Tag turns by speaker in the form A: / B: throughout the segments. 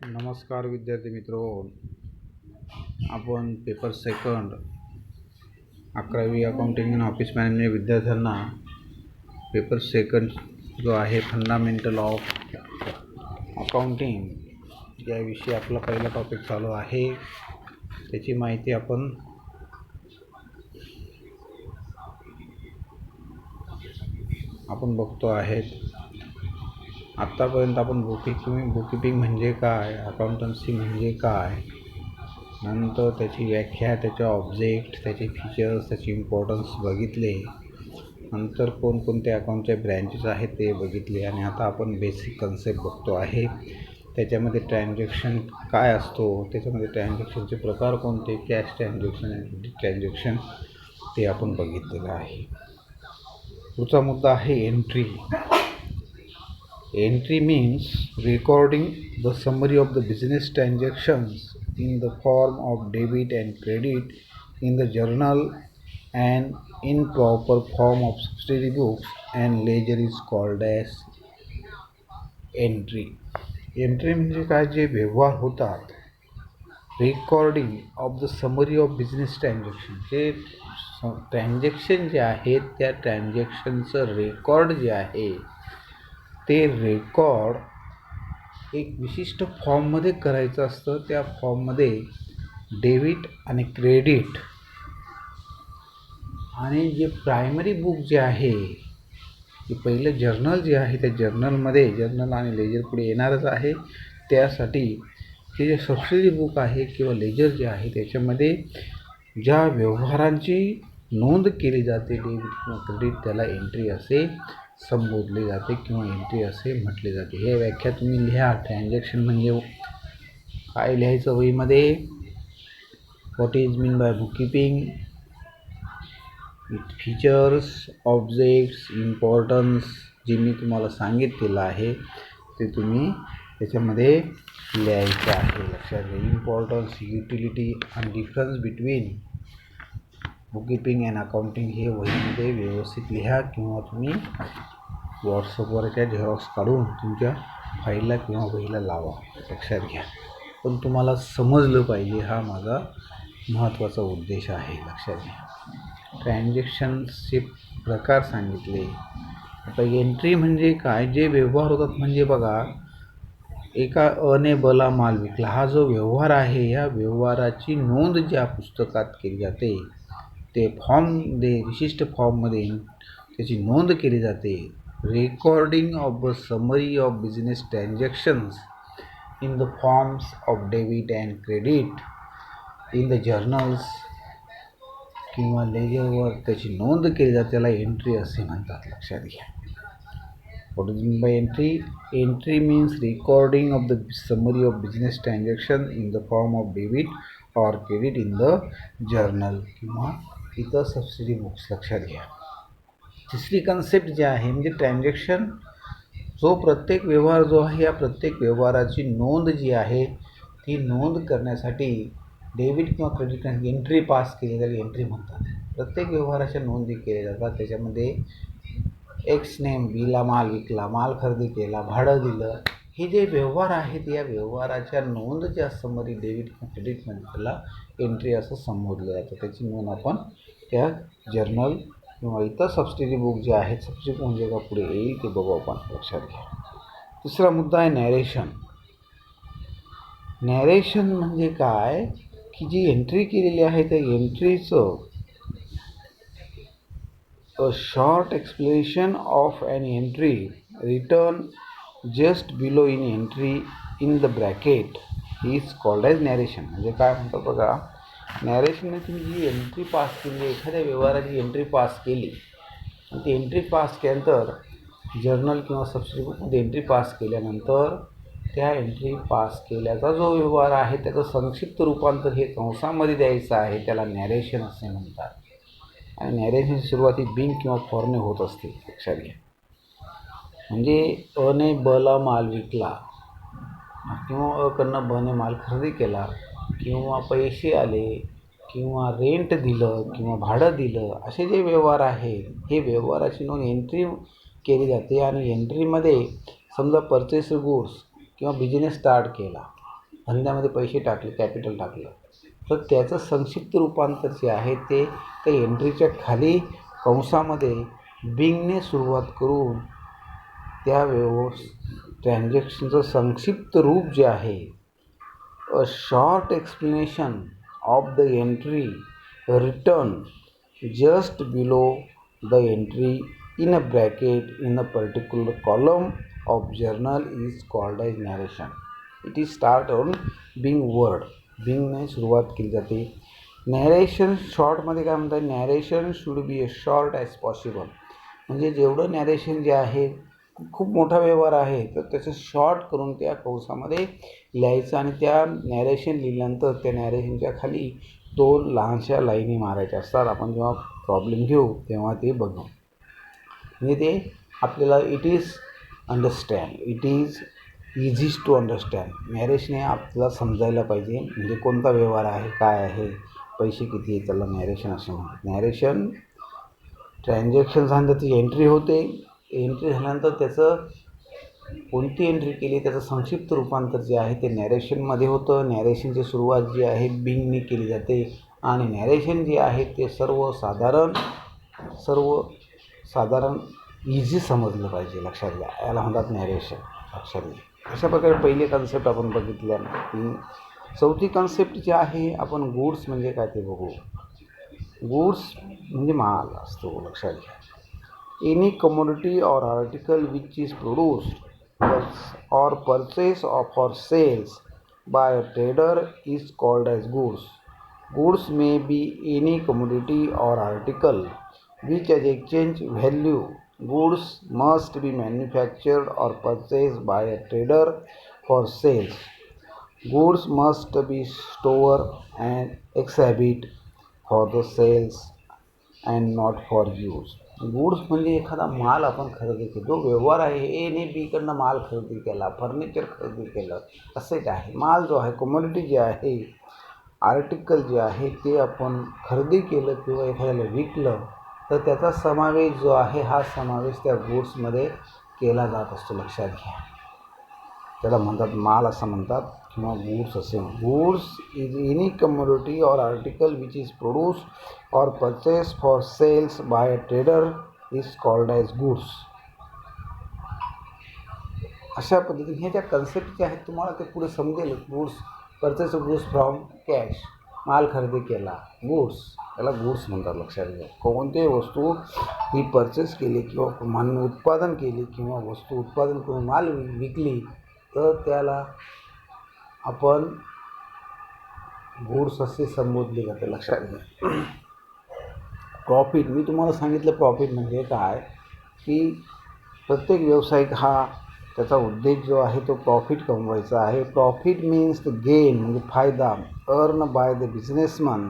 A: नमस्कार विद्यार्थी मित्रो, आपण पेपर सेकंड 11वी अकाउंटिंग आणि ऑफिस मॅनेजमेंट विद्यार्थ्यांना पेपर सेकंड जो आहे फंडामेंटल ऑफ अकाउंटिंग याविषयी आपला पहिला टॉपिक चालू आहे. त्याची माहिती आपण बघतो आहेत. आत्तापर्यंत आपण बुककीपिंग म्हणजे काय, अकाउंटन्सी म्हणजे काय, नंतर त्याची व्याख्या, त्याचे ऑब्जेक्ट, त्याचे फीचर्स, त्याची इम्पॉर्टन्स बघितले. नंतर कोणकोणते अकाउंटचे ब्रँचेस आहेत ते बघितले. आणि आता आपण बेसिक कन्सेप्ट बघतो आहे. त्याच्यामध्ये ट्रान्झॅक्शन काय असतो, त्याच्यामध्ये ट्रान्झॅक्शनचे प्रकार कोणते, कॅश ट्रान्झॅक्शन आणि ट्रान्झॅक्शन, ते आपण बघितलेलं आहे. पुढचा मुद्दा आहे entry. Entry means recording the summary of the business transactions in the form of debit and credit in the journal and in proper form of subsidiary books, and ledger is called as entry. Entry म्हणजे काय, जे व्यवहार होतात. Recording of the summary of business transaction, जे transaction जे आहेत त्या ट्रान्झॅक्शनचं record जे आहे ते रेकॉर्ड एक विशिष्ट फॉर्ममध्ये करायचं असतं. त्या फॉर्ममध्ये डेबिट आणि क्रेडिट आणि जे प्रायमरी बुक जे आहे, जे पहिलं जर्नल जे आहे त्या जर्नलमध्ये, जर्नल आणि लेजर पुढे येणारच आहे, त्यासाठी ते जे सबसिडी बुक आहे किंवा लेजर जे आहे त्याच्यामध्ये ज्या व्यवहारांची नोंद केली जाते, डेबिट किंवा क्रेडिट, त्याला एंट्री असे संबोधले जाते किंवा एंट्री असे म्हटले जाते. हे व्याख्या तुम्ही लिहा. ट्रान्झॅक्शन म्हणजे काय लिहायचं वहीमध्ये, what is mean bye bookkeeping, with features, objects, importance, जे मी तुम्हाला सांगितलेलं आहे ते तुम्ही त्याच्यामध्ये लिहायचं आहे. लक्षात घ्या. इम्पॉर्टन्स, युटिलिटी आणि difference between bookkeeping and accounting हे वहीमध्ये व्यवस्थित लिहा, किंवा तुम्ही व्हॉट्सअपवरच्या झेरॉक्स काढून तुमच्या फाईलला किंवा वहीला लावा. लक्षात घ्या. पण तुम्हाला समजलं पाहिजे, हा माझा महत्त्वाचा उद्देश आहे. लक्षात घ्या. ट्रान्झॅक्शन्सचे प्रकार सांगितले. आता एंट्री म्हणजे काय, जे व्यवहार होतात. म्हणजे बघा, एका अने बला माल विकला, हा जो व्यवहार आहे या व्यवहाराची नोंद ज्या पुस्तकात केली जाते, ते विशिष्ट फॉर्ममध्ये त्याची नोंद केली जाते. Recording of a summary of business transactions in the forms of debit and credit in the journals किंवा लेजरवर त्याची नोंद केली जाते, त्याला एंट्री असे म्हणतात. लक्षात घ्या. What is mean bye entry? Entry means recording of the summary of business transaction in the form of debit or credit in the journal किंवा इतर सबसिडी बुक्स. लक्षात घ्या. तिसरी कन्सेप्ट जी आहे म्हणजे ट्रान्झॅक्शन, जो प्रत्येक व्यवहार जो आहे या प्रत्येक व्यवहाराची नोंद जी आहे ती नोंद करण्यासाठी डेबिट किंवा क्रेडिट एंट्री पास केली जाते, एंट्री म्हणतात. प्रत्येक व्यवहाराच्या नोंदी केल्या जातात. त्याच्यामध्ये एक्सने बीला माल विकला, माल खरेदी केला, भाडं दिलं, हे जे व्यवहार आहेत या व्यवहाराच्या नोंद ज्या समरी डेबिट किंवा क्रेडिटमध्ये त्याला एंट्री असं संबोधलं जातं. त्याची नोंद आपण त्या जर्नल किंवा इतर सबसिडी बुक जे आहेत, सबसिडी बुक म्हणजे का पुढे येईल ते बघू आपण. लक्षात घ्या. तिसरा मुद्दा आहे नॅरेशन. नॅरेशन म्हणजे काय, की जी एंट्री केलेली आहे त्या एंट्रीचं a short explanation of an entry return just below in entry in the bracket is called as narration. म्हणजे काय म्हणतो बघा, नॅरेशनने तुम्ही जी एंट्री पास केली, एखाद्या व्यवहाराची एंट्री पास केली, आणि ती एंट्री पास केल्यानंतर जर्नल किंवा सबसिडी बुकमध्ये एंट्री पास केल्यानंतर त्या एंट्री पास केल्याचा जो व्यवहार आहे त्याचं संक्षिप्त रूपांतर हे कंसामध्ये द्यायचं आहे, त्याला नॅरेशन असे म्हणतात. आणि नॅरेशनची सुरुवाती बिंग किंवा फॉरने होत असते. लक्षात घ्या. म्हणजे अने बला माल विकला किंवा अकडनं बने माल खरेदी केला किंवा पैसे आले किंवा रेंट दिलं किंवा भाडं दिलं, असे जे व्यवहार आहेत हे व्यवहाराची नोंद एंट्री केली जाते. आणि एंट्रीमध्ये समजा परचेस गुड्स किंवा बिझनेस स्टार्ट केला, धंद्यामध्ये पैसे टाकले, कॅपिटल टाकलं, तर त्याचं संक्षिप्त रूपांतर जे आहे ते त्या एंट्रीच्या खाली कंसामध्ये बिंगने सुरुवात करून त्या ट्रान्झॅक्शनचं संक्षिप्त रूप जे आहे, अ short explanation of the entry return just below the entry in a bracket in a particular column of journal is called as narration. It is start on being word. being ने सुरुवात केली जाते. नॅरेशन शॉर्टमध्ये काय म्हणतात, narration should be A short as possible. म्हणजे जेवढं narration जे आहे, खूप मोठा व्यवहार आहे तर त्याचं शॉर्ट करून त्या कंसामध्ये लिहायचं आणि त्या नॅरेशन लिहिल्यानंतर त्या नॅरेशनच्या खाली 2 लहानशा लाईनी मारायच्या असतात. आपण जेव्हा प्रॉब्लेम घेऊ तेव्हा ते बघू. म्हणजे ते आपल्याला it is easiest to understand. Narration हे आपल्याला समजायला पाहिजे, म्हणजे कोणता व्यवहार आहे, काय आहे, पैसे किती आहे, त्याला नॅरेशन असं म्हणतात. नॅरेशन ट्रान्झॅक्शन झाल्यानंतर ती एंट्री होते. एंट्री झाल्यानंतर त्याचं कोणती एंट्री केली त्याचं संक्षिप्त रूपांतर जे आहे ते नॅरेशनमध्ये होतं. नॅरेशनची सुरुवात जी आहे बिंगने केली जाते आणि नॅरेशन जे आहे ते सर्वसाधारण इझी समजलं पाहिजे. लक्षात घ्या, याला म्हणतात नॅरेशन. लक्षात घ्या. अशा प्रकारे पहिली कन्सेप्ट आपण बघितल्या. चौथी कन्सेप्ट जी आहे, आपण गुड्स म्हणजे काय ते बघू. गुड्स म्हणजे माल असतो. लक्षात घ्या. Any commodity or article which is produced or purchase or sales by a trader is called as goods. Goods may be any commodity or article which has exchange value. Goods must be manufactured or purchased by a trader for sales. Goods must be stored and exhibit for the sales and not for use. Goods म्हणजे एखादा माल आपण खरेदी केला, जो व्यवहार आहे, एने बीकडनं माल खरेदी केला, फर्निचर खरेदी केलं, असंच आहे. माल जो आहे, कमोडिटी जे आहे, आर्टिकल जे आहे ते आपण खरेदी केलं किंवा एखाद्याला विकलं तर त्याचा समावेश जो आहे हा समावेश त्या गुड्समध्ये केला जात असतो. लक्षात घ्या. त्याला म्हणतात माल असं म्हणतात किंवा गुड्स असे. Goods is any commodity or article which is produced or purchase for sales by a trader is called as goods. अशा पद्धतीने हे ज्या कन्सेप्ट जे आहेत तुम्हाला ते पुढे समजेल. Goods, purchase goods from cash, माल खरेदी केला, गुड्स, त्याला गुड्स म्हणतात. लक्षात घ्या. कोणतीही वस्तू ही परचेस केली किंवा माल उत्पादन केली किंवा वस्तू उत्पादन करून माल विकली तर त्याला आपण गुड्स असे संबोधले जाते. लक्षात घ्या. प्रॉफिट, मी तुम्हाला सांगितलं प्रॉफिट म्हणजे काय, की प्रत्येक व्यावसायिक हा त्याचा उद्देश जो आहे तो प्रॉफिट कमवायचा आहे. प्रॉफिट मीन्स द गेन, म्हणजे फायदा, earn by the businessman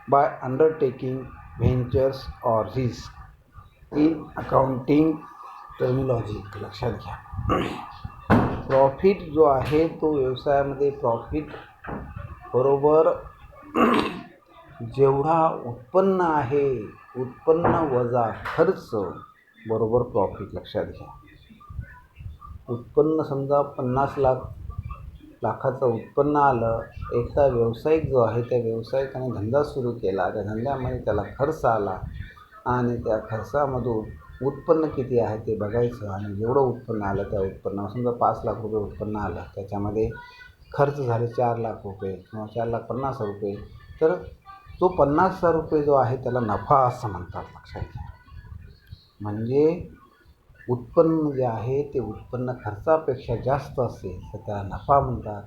A: by undertaking ventures or risk in accounting terminology. लक्षात घ्या. प्रॉफिट जो आहे तो व्यवसायामध्ये प्रॉफिट बरोबर जेवढा उत्पन्न आहे, उत्पन्न वजा खर्च बरोबर प्रॉफिट. लक्षात घ्या. उत्पन्न समजा 50 लाखाचं उत्पन्न आलं, एका व्यावसायिक जो आहे त्या व्यावसायिकाने धंदा सुरू केला, त्या धंद्यामध्ये त्याला खर्च आला आणि त्या खर्चामधून उत्पन्न किती आहे ते बघायचं आणि जेवढं उत्पन्न आलं त्या उत्पन्नावर, समजा 5 लाख रुपये उत्पन्न आलं, त्याच्यामध्ये खर्च झाले 4 लाख रुपये किंवा 4,50,000 रुपये, तर तो 50,000 रुपये जो आहे त्याला नफा असं म्हणतात. लक्षात घ्या. म्हणजे उत्पन्न जे आहे ते उत्पन्न खर्चापेक्षा जास्त असेल तर त्याला नफा म्हणतात.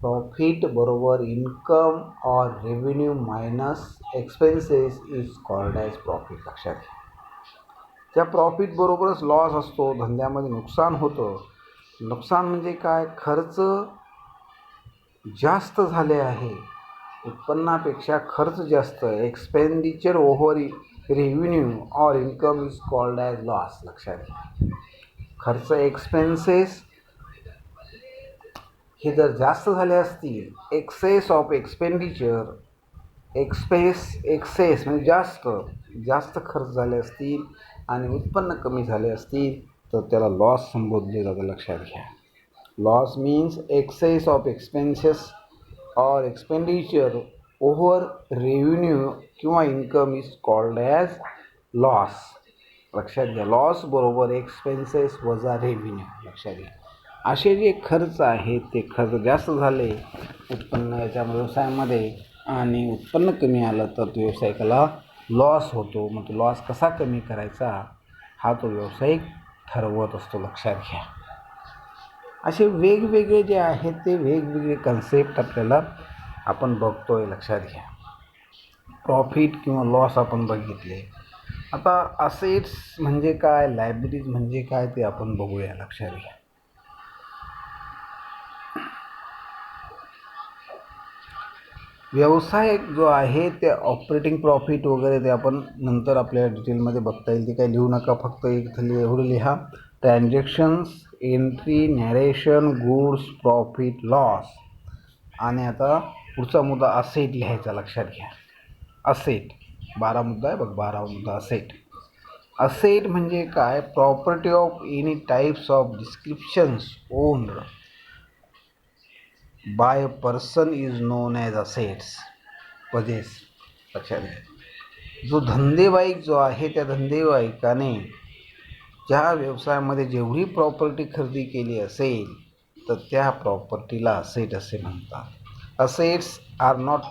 A: प्रॉफिट बरोबर इन्कम और revenue minus expenses is called as profit. लक्षात घ्या. त्या प्रॉफिट बरोबरच लॉस असतो, धंद्यामध्ये नुकसान होतं. नुकसान म्हणजे काय, खर्च जास्त झाले आहे, उत्पन्नापेक्षा खर्च जास्त, एक्सपेंडिचर ओव्हर रेव्हेन्यू और income is called as loss. लक्षात घ्या. खर्च, एक्सपेन्सेस हे जर जास्त झाले असतील, एक्सेस ऑफ एक्सपेंडिचर, एक्सेस म्हणजे जास्त खर्च झाले असतील आणि उत्पन्न कमी झाले असतील तर त्याला लॉस संबोधले जातं. लक्षात घ्या. Loss means excess of expenses or expenditure over revenue किंवा income is called as loss. लक्षात घ्या, लॉस बरोबर एक्सपेन्सेस वजा रेव्हेन्यू. लक्षात घ्या, असे जे खर्च आहेत ते खर्च जास्त झाले उत्पन्नाच्या व्यवसायामध्ये आणि उत्पन्न कमी आलं तर तो व्यावसायिकाला लॉस होतो. मग तो लॉस कसा कमी करायचा हा तो व्यावसायिक ठरवत असतो. लक्षात घ्या, असे वेगवेगळे जे आहेत ते वेगवेगळे कन्सेप्ट आपल्याला आपण बघतोय. लक्षात घ्या, प्रॉफिट किंवा लॉस आपण बघितले. आता असेट्स म्हणजे काय, लायबिलिटीज म्हणजे काय ते आपण बघूया. लक्षात घ्या, व्यवसाय जो आहे ते ऑपरेटिंग प्रॉफिट वगैरे ते आपण नंतर आपल्या डिटेलमध्ये बघता येईल. ते काही लिहू नका, फक्त एवढं लिहा, transactions, entry, narration, goods, profit, loss. आणि आता पुढचा मुद्दा असेट लिहायचा. लक्षात घ्या, असेट 12 मुद्दा आहे बघ, 12 मुद्दा असेट. असेट म्हणजे काय, property of any types of descriptions owned by a person is non as assets possess. लक्षात घ्या, जो धंदेवाईक जो आहे त्या धंदेवाईकाने ज्या व्यवसायामध्ये जेवढी प्रॉपर्टी खरेदी केली असेल तर त्या प्रॉपर्टीला असेट असे म्हणतात. Assets are not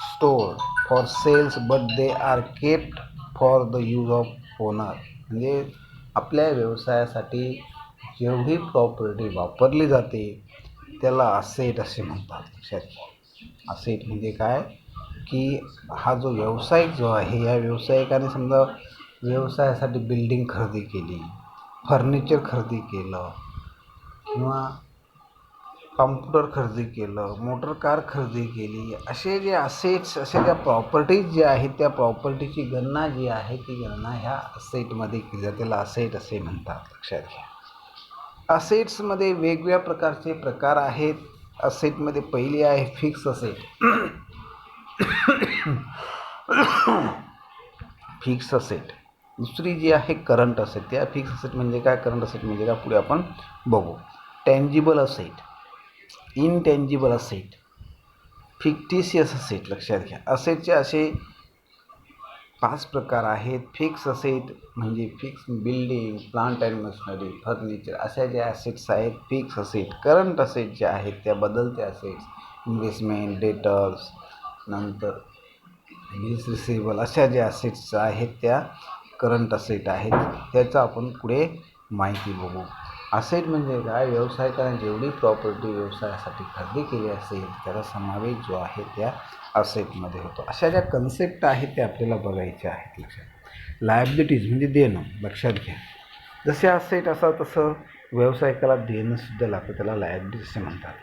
A: stored for sales but they are kept for the use of owner. म्हणजे आपल्या व्यवसायासाठी जेवढी प्रॉपर्टी वापरली जाते त्याला असेट असे म्हणतात. लक्षात घ्या, असेट म्हणजे काय की हा जो व्यावसायिक जो आहे या व्यावसायिकाने समजा व्यवसायासाठी बिल्डिंग खरेदी केली, फर्निचर खरेदी केलं किंवा कॉम्प्युटर खरेदी केलं, मोटर कार खरेदी केली, असे जे असेट्स, अशा ज्या प्रॉपर्टीज ज्या आहेत त्या प्रॉपर्टीची गणना जी आहे ती गणना ह्या असेटमध्ये केली जाते, त्याला असेट असे म्हणतात. लक्षात घ्या, असेट्समध्ये वेगवेगळ्या प्रकारचे प्रकार आहेत. असेटमध्ये पहिली आहे फिक्स असेट. Fix asset. दुसरी जी आहे करंट असेट. त्या फिक्स असेट म्हणजे काय, करंट असेट म्हणजे काय, पुढे आपण बघू. Tangible asset, intangible asset, fictitious asset. लक्षात घ्या, असेटचे असे 5 प्रकार आहेत. फिक्स असेट म्हणजे fix building, plant and machinery, furniture, अशा ज्या असेट्स आहेत फिक्स असेट. करंट असेट ज्या आहेत त्या बदलत्या असेट्स, इन्व्हेस्टमेंट, डेटर्स, नंतर बिल्स रिसिवेबल, अशा ज्या असेट्स आहेत त्या करंट असेट आहेत. त्याचं आपण पुढे माहिती बघू. असेट म्हणजे काय, व्यावसायिकाने जेवढी प्रॉपर्टी व्यवसायासाठी खरेदी केली असेल त्याचा समावेश जो आहे त्या असेटमध्ये होतो. अशा ज्या कन्सेप्ट आहेत त्या आपल्याला बघायच्या आहेत. लक्षात, लायबिलिटीज म्हणजे देणं. लक्षात घ्या, जसे असेट असा तसं व्यावसायिकाला देणंसुद्धा लागतं, त्याला लायबिलिटीज असे म्हणतात.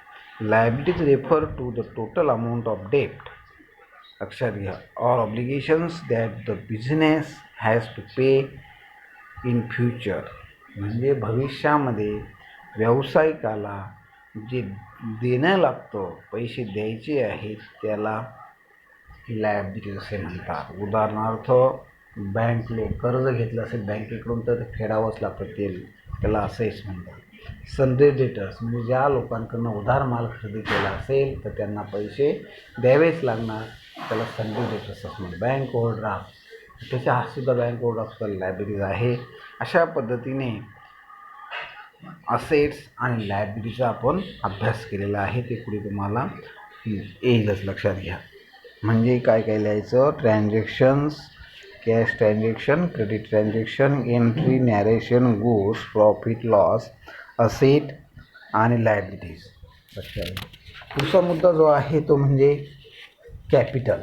A: Liabilities refer to the total amount of डेप्ट. लक्षात घ्या, or obligations that the business has to pay in future. म्हणजे भविष्यामध्ये व्यावसायिकाला जे देणं लागतं, पैसे द्यायचे आहेत त्याला लायबिलिटीज असे म्हणतात. उदाहरणार्थ बँक लोन कर्ज घेतलं असेल बँकेकडून तर फेडावंच लागतं, त्याला असेच म्हणतात. सनडे डेटर्स म्हणजे ज्या लोकांकडून उधार माल खरेदी केला असेल तर त्यांना पैसे द्यावेच लागणार, त्याला सनडे डेटर्स असं म्हणतात. बँक ओव्हरड्राफ्ट, त्याच्या हातसुद्धा बँक ओव्हरड्राफ्टचा लायबिलिटीज आहे. अशा पद्धतीने असेट्स आणि लायबिलिटीचा आपण अभ्यास केलेला आहे, ते पुढे तुम्हाला येईलच. लक्षात घ्या, म्हणजे काय काय लिहायचं, transactions, cash transaction, credit transaction, entry, narration, goods, profit, loss, asset आणि लायबिलिटीज. लक्षात घ्या, पुढचा मुद्दा जो आहे तो म्हणजे कॅपिटल.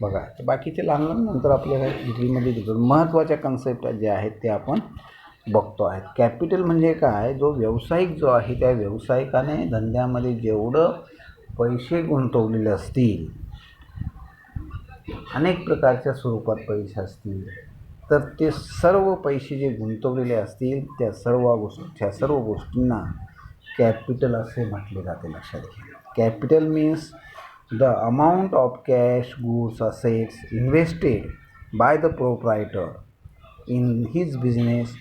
A: बघा, बाकीचे लहान लहान नंतर आपल्याला डिटेलमध्ये देतो. महत्त्वाच्या कन्सेप्ट ज्या आहेत ते आपण बघतो आहेत. कॅपिटल म्हणजे काय, जो व्यावसायिक जो आहे त्या व्यावसायिकाने धंद्यामध्ये जेवढं पैसे गुंतवलेले असतील, अनेक प्रकारच्या स्वरूपात पैसे असतील, तर ते सर्व पैसे जे गुंतवलेले असतील त्या सर्व गोष्टींना कॅपिटल असे म्हटले जाते. लक्षात घ्या, capital means the amount of cash, goods, assets invested by the proprietor in his business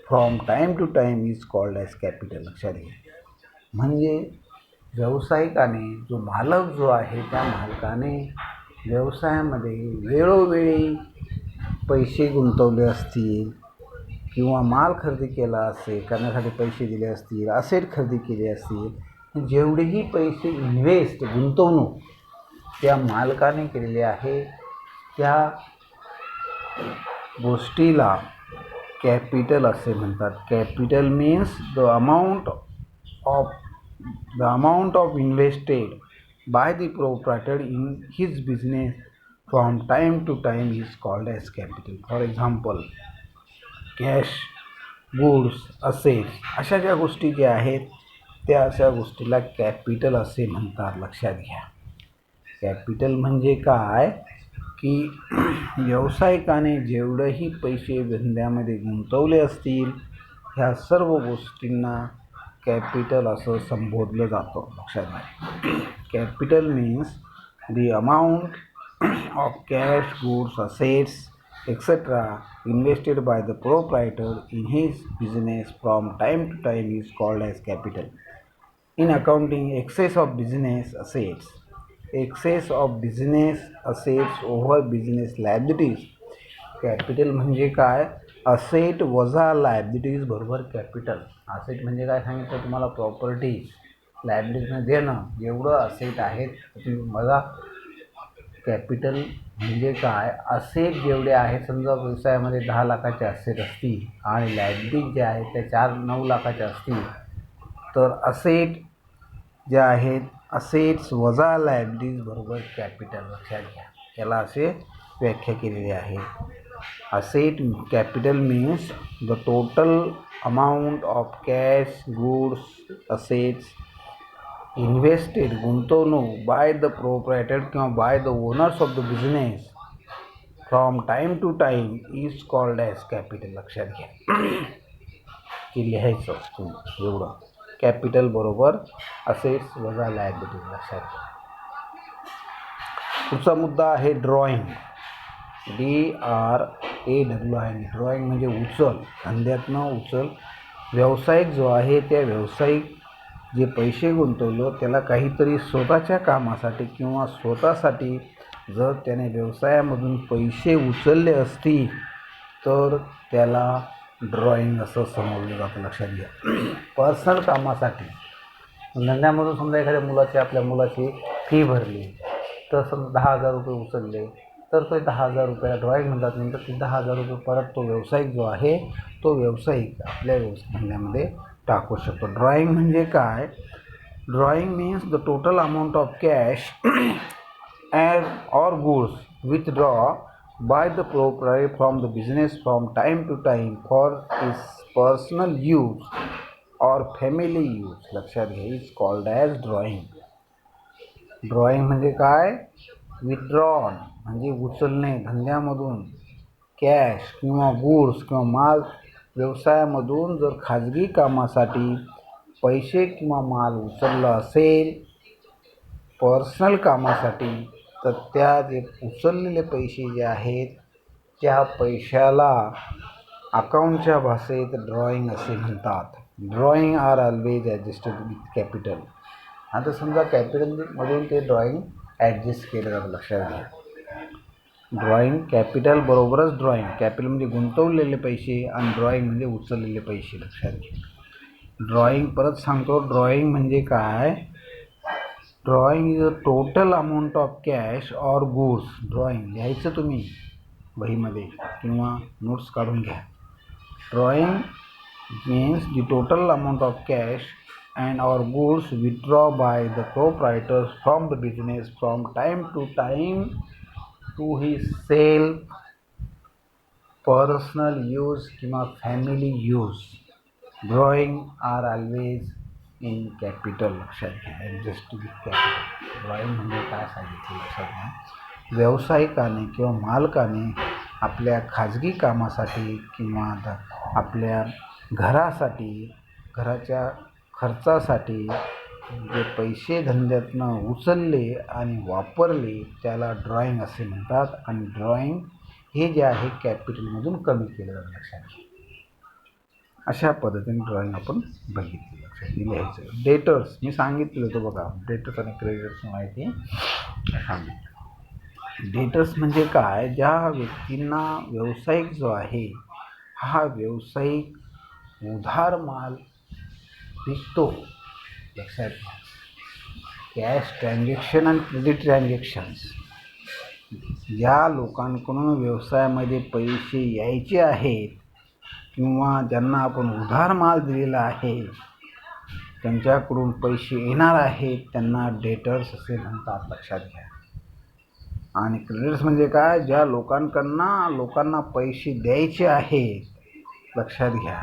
A: from time to time is called as capital. लक्षात घ्या. म्हणजे व्यावसायिकाने जो मालक जो आहे त्या मालकाने व्यवसायामध्ये वेळोवेळी पैसे गुंतवले असतील किंवा माल खरेदी केला असेल, करण्यासाठी पैसे दिले असतील, असेट खरेदी केले असतील, जेवढेही पैसे गुंतवणूक त्या मालकाने केलेले आहे त्या गोष्टीला कॅपिटल असे म्हणतात. Capital means the amount of invested by the proprietor in his business from time to time is called as capital. For example cash, goods, assets अशा ज्या गोष्टी ज्या आहेत त्या अशा गोष्टीला कॅपिटल असे म्हणतात. लक्षात घ्या. कॅपिटल म्हणजे काय की व्यावसायिकाने जेवढेही पैसे धंद्यामध्ये गुंतवले असतील ह्या सर्व गोष्टींना कॅपिटल असं संबोधलं जातं. लक्षात घ्या. Capital means the amount of cash, goods, assets etc. invested by the proprietor in his business from time to time is called as capital. In accounting, excess of business assets over business liabilities. Capital म्हणजे काय? Asset वजा liabilities बरोबर capital. Asset म्हणजे काय सांगितलं तुम्हाला? Property. लायबिलिटीजनं देणं. जेवढं असेट आहेत तुम्ही वजा कॅपिटल म्हणजे काय? असेट जेवढे आहेत, समजा व्यवसायामध्ये 10 लाखाचे असेट असतील आणि लायबिलिटीज जे आहेत त्या 9 लाखाचे असतील तर असेट जे आहेत असेट्स वजा लायबिलिटीज बरोबर कॅपिटल. लक्षात घ्या. याला असे व्याख्या केलेली आहे. Asset capital means the total amount of cash, goods, assets invested गुंतवणूक बाय द प्रोप्रायटर किंवा by the owners of the business from time to time is called as capital. लक्षात घ्या. की लिहायचं तुम्ही एवढं. कॅपिटल बरोबर असेट्स वजा लायबिलिटी. लक्षात घ्या. पुढचा मुद्दा आहे ड्रॉइंग. DRAWING. ड्रॉइंग म्हणजे उचल, धंद्यातनं उचल. व्यावसायिक जो आहे त्या व्यावसायिक जे पैसे गुंतवलं त्याला काहीतरी स्वतःच्या कामासाठी किंवा स्वतःसाठी जर त्याने व्यवसायामधून पैसे उचलले असतील तर त्याला ड्रॉइंग असं समजलं जातं. लक्षात घ्या. पर्सनल कामासाठी धंद्यामधून समजा एखाद्या आपल्या मुलाची फी भरली तर समजा 10,000 रुपये उचलले तर तो 10,000 रुपयाला ड्रॉइंग म्हणतात. नंतर ते 10,000 रुपये परत तो व्यावसायिक जो आहे तो व्यावसायिक आपल्या धंद्यामध्ये टाकू शकतो. ड्रॉइंग म्हणजे काय? Drawing means the total amount of cash or goods withdrawn by the proprietor from the business from time to time for his personal use or family use. लक्षात घ्या. Is called as drawing. Drawing म्हणजे काय? Withdrawn म्हणजे उचलणे धंद्यामधून cash किंवा goods किंवा माल व्यवसायामधून जर खाजगी कामासाठी पैसे किंवा माल उचलला असेल पर्सनल कामासाठी तर त्या जे उचललेले पैसे जे आहेत त्या पैशाला अकाउंटच्या भाषेत ड्रॉइंग असे म्हणतात. Drawing are always adjusted with capital. आता समजा कॅपिटलमधून ते ड्रॉइंग ॲडजस्ट केलं जातं. लक्षात घ्या. ड्रॉइंग कॅपिटल बरोबरच ड्रॉइंग. कॅपिटल म्हणजे गुंतवलेले पैसे आणि ड्रॉइंग म्हणजे उचललेले पैसे. लक्षात घ्या. ड्रॉइंग परत सांगतो. ड्रॉइंग म्हणजे काय? Drawing is a total amount of cash or goods. Drawing लिहायचं तुम्ही वहीमध्ये किंवा नोट्स काढून घ्या. Drawing means the total amount of cash and or goods withdrawn by the proprietor from the business from time to time to his self, personal use किंवा family use. Drawing are always in capital. लक्षात घ्या. Adjust with capital. Drawing म्हणजे काय सांगितलं लक्षात घ्या. व्यावसायिकाने किंवा मालकाने आपल्या खाजगी कामासाठी किंवा आपल्या घरासाठी घराच्या खर्चासाठी जे पैसे धंद्यातनं उचलले आणि वापरले त्याला ड्रॉइंग असे म्हणतात. आणि ड्रॉइंग हे जे आहे कॅपिटलमधून कमी केलं जातं. लक्षात घ्या. अशा पद्धतीने ड्रॉइंग आपण बघितली. लक्षात लिहायचं. डेटर्स मी सांगितलं होतं बघा, डेटर्स आणि क्रेडिटर्स माहिती सांगितलं. डेटर्स म्हणजे काय, ज्या व्यक्तींना व्यावसायिक जो आहे हा व्यावसायिक उधार माल विकतो. लक्षात घ्या, कॅश ट्रान्झॅक्शन आणि क्रेडिट ट्रान्झॅक्शन्स, ज्या लोकांकडून व्यवसायामध्ये पैसे यायचे आहेत किंवा ज्यांना आपण उधार माल दिलेला आहे त्यांच्याकडून पैसे येणार आहेत त्यांना डेटर्स असे म्हणतात. लक्षात घ्या. आणि क्रेडिटर्स म्हणजे काय, ज्या लोकांना पैसे द्यायचे आहेत, लक्षात घ्या,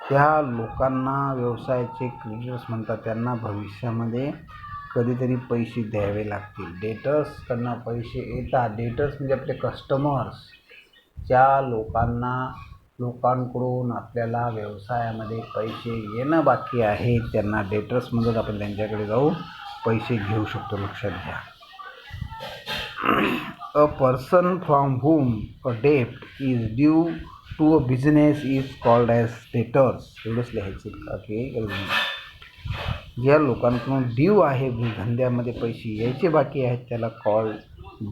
A: त्या लोकांना व्यवसायाचे क्रेडिटर्स म्हणतात. त्यांना भविष्यामध्ये कधीतरी पैसे द्यावे लागतील. डेटर्सकडनं पैसे येतात. डेटर्स म्हणजे आपले कस्टमर्स, ज्या लोकांकडून आपल्याला व्यवसायामध्ये पैसे येणं बाकी आहे त्यांना डेटर्स म्हणून आपण त्यांच्याकडे जाऊन पैसे घेऊ शकतो. लक्षात घ्या. A person from whom a debt is due to a business is called as debtors. एवढंच लिहायचं की ज्या लोकांकडून ड्यू आहे, धंद्यामध्ये पैसे यायचे बाकी आहेत त्याला कॉल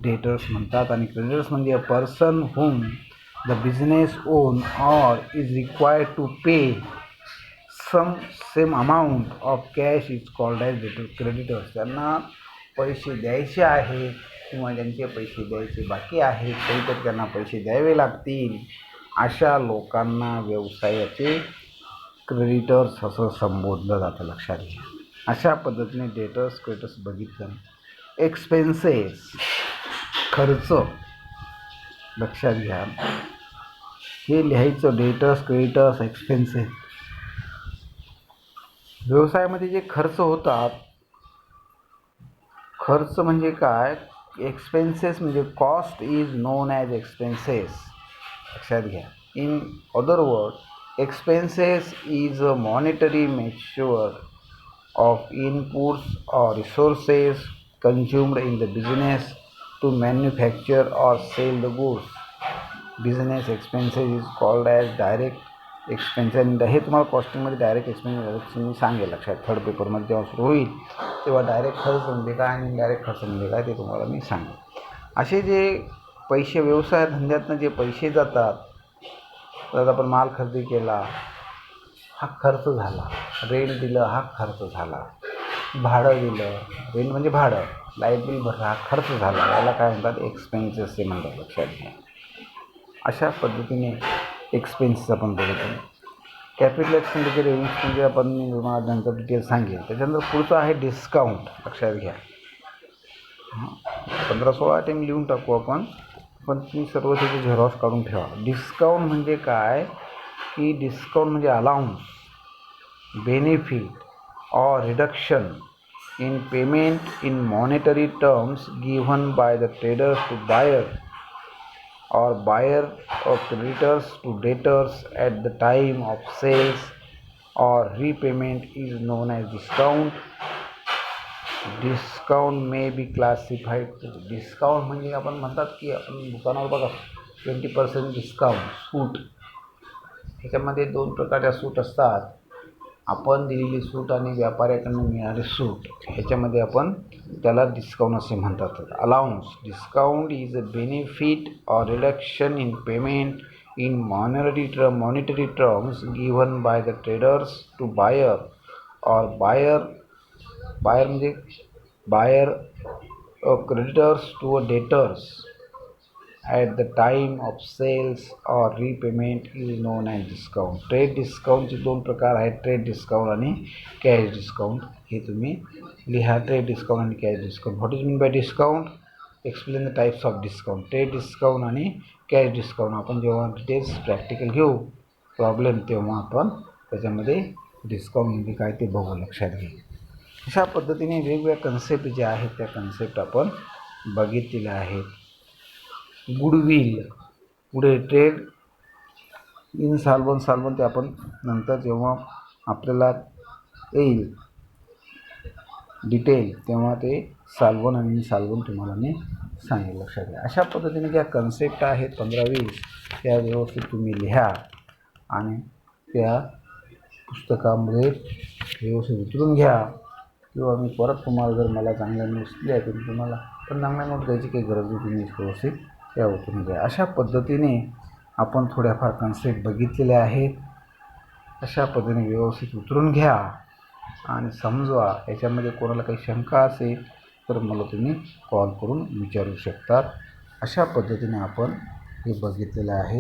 A: डेटर्स म्हणतात. आणि क्रेडिटर्स म्हणजे a person whom the business own or is required to pay some same amount of cash is called as creditors. त्यांना पैसे द्यायचे आहे किंवा ज्यांचे पैसे द्यायचे बाकी आहेत तरी त्यांना पैसे द्यावे लागतील अशा लोकांना व्यवसायाचे क्रेडिटर्स असं संबोधलं जातं. लक्षात घ्या. अशा पद्धतीने डेटर्स क्रेडिटर्स बघितलं. एक्सपेन्सेस, खर्च, लक्षात घ्या, हे लिहायचं. Debtors, creditors, expenses. व्यवसायामध्ये जे खर्च होतात, खर्च म्हणजे काय, एक्सपेन्सेस म्हणजे cost is non as expenses. लक्षात घ्या. In other word, expenses is a monetary measure of inputs or resources consumed in the business to manufacture or sell the goods. Business expenses is called as direct expenses. आणि हे तुम्हाला कॉस्टिंगमध्ये direct expenses मी सांगेल. लक्षात, third पेपरमध्ये जेव्हा सुरू होईल तेव्हा डायरेक्ट खर्च म्हणजे काय आणि इनडायरेक्ट खर्च म्हणजे काय ते तुम्हाला मी सांगेन. असे जे पैसे व्यवसाय धंद्यातनं जे पैसे जातात, तर आपण माल खरेदी केला हा खर्च झाला, रेंट दिलं हा खर्च झाला, भाडं दिलं, रेंट म्हणजे भाडं, लाईट बिल भरला हा खर्च झाला, याला काय म्हणतात, एक्सपेन्सेस असे म्हणतात. लक्षात घ्या. अशा पद्धतीने एक्सपेन्सेस आपण बघतो. कॅपिटल एक्सपेंडिचर, रेव्हेन्यू एक्सपेंडिचर आपण तुम्हाला नंतर डिटेल सांगेल. त्याच्यानंतर पुढचं आहे डिस्काउंट. लक्षात घ्या. 15-16 आयटम लिहून टाकू आपण, पण तुम्ही सर्व त्याचे झेरॉक्स काढून ठेवा. डिस्काउंट म्हणजे काय की डिस्काउंट म्हणजे अलाउन्स, बेनिफिट और reduction in payment in monetary terms given by the traders to buyer or buyer or creditors to debtors at the time of sales or repayment is known as discount. Discount may be classified. Discount म्हणजे आपण म्हणतात की आपण दुकानावर बघा 20% discount, सूट. ह्याच्यामध्ये 2 प्रकारच्या सूट असतात. आपण दिलेली सूट आणि व्यापाऱ्याकडून मिळाली सूट, ह्याच्यामध्ये आपण त्याला डिस्काउंट असे म्हणतात. Allowance. Discount is a benefit और reduction in payment in monetary terms given by the traders to buyer और बायर म्हणजे buyer creditors to debtors at the time of sales or repayment is known as discount. Trade डिस्काउंटचे 2 प्रकार आहेत, trade discount आणि cash discount. हे तुम्ही लिहा. Trade discount आणि cash discount. What is mean by discount? Explain the types of discount. Trade discount आणि cash discount आपण जेव्हा डिटेल्स प्रॅक्टिकल घेऊ प्रॉब्लेम तेव्हा आपण त्याच्यामध्ये डिस्काउंट म्हणजे काय ते बघू. लक्षात घ्या. अशा पद्धतीने वेगवेगळ्या कन्सेप्ट ज्या आहेत त्या कन्सेप्ट आपण बघितलेल्या आहेत. गुडविल, पुढे ट्रेड इन साल्वन ते आपण नंतर जेव्हा आपल्याला येईल डिटेल तेव्हा ते साल्वन आणि इनसॉल्वंट तुम्हाला मी सांगेल. लक्षात घ्या. अशा पद्धतीने ज्या कन्सेप्ट आहेत 15-20 त्या व्यवस्थित तुम्ही लिहा आणि त्या पुस्तकामध्ये व्यवस्थित उतरून घ्या, किंवा मी परत तुम्हाला जर मला चांगल्या नोट्स दिल्या तर तुम्हाला पण चांगल्या नोट्स द्यायची काही गरज नाही, तुम्ही व्यवस्थित त्या उतरून घ्या. अशा पद्धतीने आपण थोड्याफार कन्सेप्ट बघितलेले आहेत. अशा पद्धतीने व्यवस्थित उतरून घ्या आणि समजवा. याच्यामध्ये कोणाला काही शंका असेल तर मला तुम्ही कॉल करून विचारू शकतात. अशा पद्धतीने आपण हे बघितलेलं आहे.